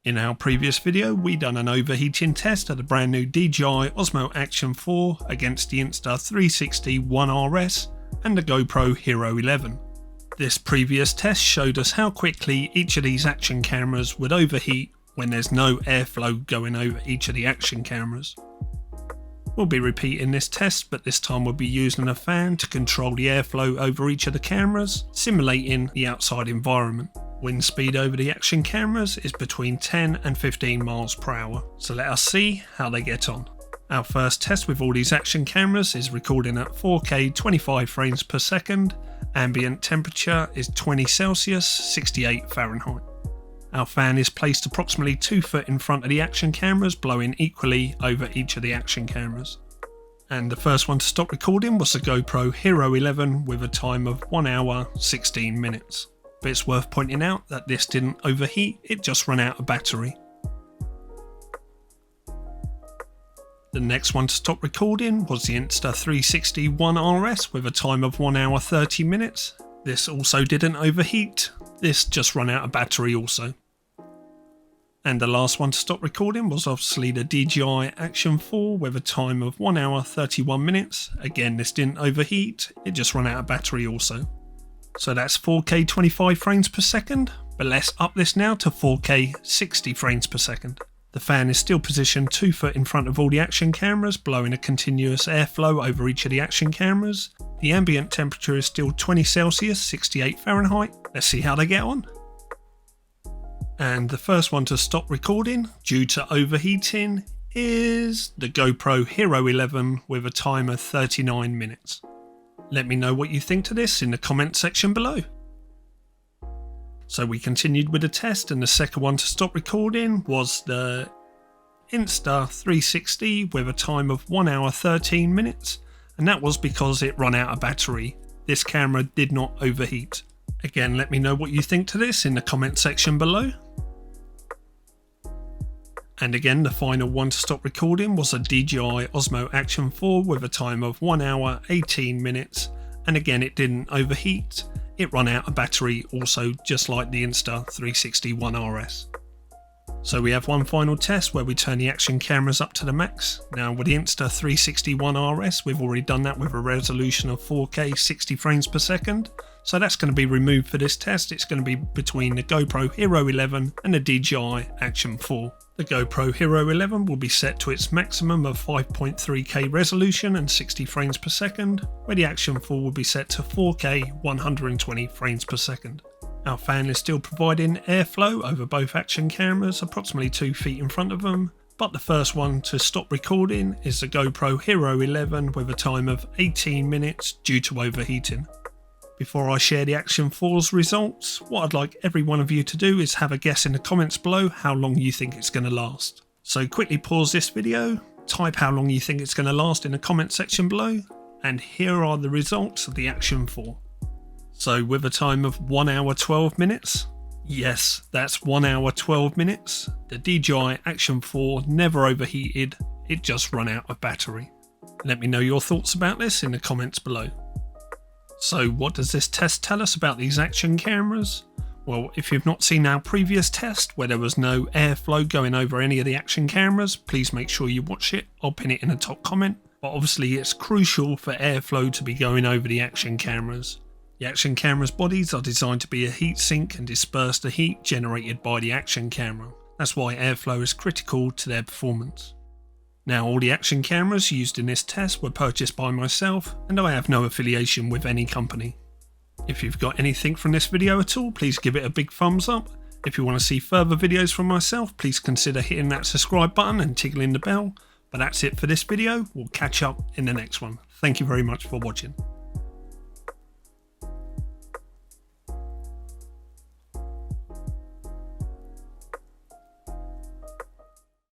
In our previous video, we done an overheating test of the brand new DJi Osmo Action 4 against the Insta360 One RS and the GoPro Hero 11. This previous test showed us how quickly each of these action cameras would overheat when there's no airflow going over each of the action cameras. We'll be repeating this test, but this time we'll be using a fan to control the airflow over each of the cameras, simulating the outside environment. Wind speed over the action cameras is between 10 and 15 miles per hour, so let us see how they get on. Our first test with all these action cameras is recording at 4K 25 frames per second, ambient temperature is 20 Celsius, 68 Fahrenheit. Our fan is placed approximately 2 foot in front of the action cameras, blowing equally over each of the action cameras. And the first one to stop recording was the GoPro Hero 11 with a time of 1 hour 16 minutes. But it's worth pointing out that this didn't overheat, it just ran out of battery. The next one to stop recording was the Insta360 One RS with a time of 1 hour 30 minutes. This also didn't overheat, this just ran out of battery also. And the last one to stop recording was obviously the DJi Action 4 with a time of 1 hour 31 minutes. Again, this didn't overheat, it just ran out of battery also. So that's 4K 25 frames per second, but let's up this now to 4K 60 frames per second. The fan is still positioned 2 foot in front of all the action cameras, blowing a continuous airflow over each of the action cameras. The ambient temperature is still 20 Celsius, 68 Fahrenheit. Let's see how they get on. And the first one to stop recording due to overheating is the GoPro Hero 11 with a time of 39 minutes. Let me know what you think to this in the comment section below. So we continued with the test, and the second one to stop recording was the Insta360 with a time of 1 hour 13 minutes, and that was because it ran out of battery. This camera did not overheat. Again, let me know what you think to this in the comment section below. And again, the final one to stop recording was a DJi Osmo Action 4 with a time of 1 hour 18 minutes, and again it didn't overheat, it ran out of battery also, just like the Insta360 One RS. So we have one final test where we turn the action cameras up to the max. Now with the Insta360 One RS, we've already done that with a resolution of 4K 60 frames per second. So that's going to be removed for this test. It's going to be between the GoPro Hero 11 and the DJi Action 4. The GoPro Hero 11 will be set to its maximum of 5.3K resolution and 60 frames per second, where the Action 4 will be set to 4K 120 frames per second. Our fan is still providing airflow over both action cameras, approximately 2 feet in front of them, but the first one to stop recording is the GoPro Hero 11 with a time of 18 minutes due to overheating. Before I share the Action 4's results, what I'd like every one of you to do is have a guess in the comments below how long you think it's going to last. So quickly pause this video, type how long you think it's going to last in the comment section below, and here are the results of the Action 4. So with a time of 1 hour 12 minutes, yes, that's 1 hour 12 minutes, the DJi Action 4 never overheated, it just ran out of battery. Let me know your thoughts about this in the comments below. So what does this test tell us about these action cameras? Well, if you've not seen our previous test where there was no airflow going over any of the action cameras, please make sure you watch it. I'll pin it in the top comment. But obviously it's crucial for airflow to be going over the action cameras. The action cameras' bodies are designed to be a heat sink and disperse the heat generated by the action camera. That's why airflow is critical to their performance. Now, all the action cameras used in this test were purchased by myself, and I have no affiliation with any company. If you've got anything from this video at all, please give it a big thumbs up. If you want to see further videos from myself, please consider hitting that subscribe button and tickling the bell. But that's it for this video, we'll catch up in the next one. Thank you very much for watching.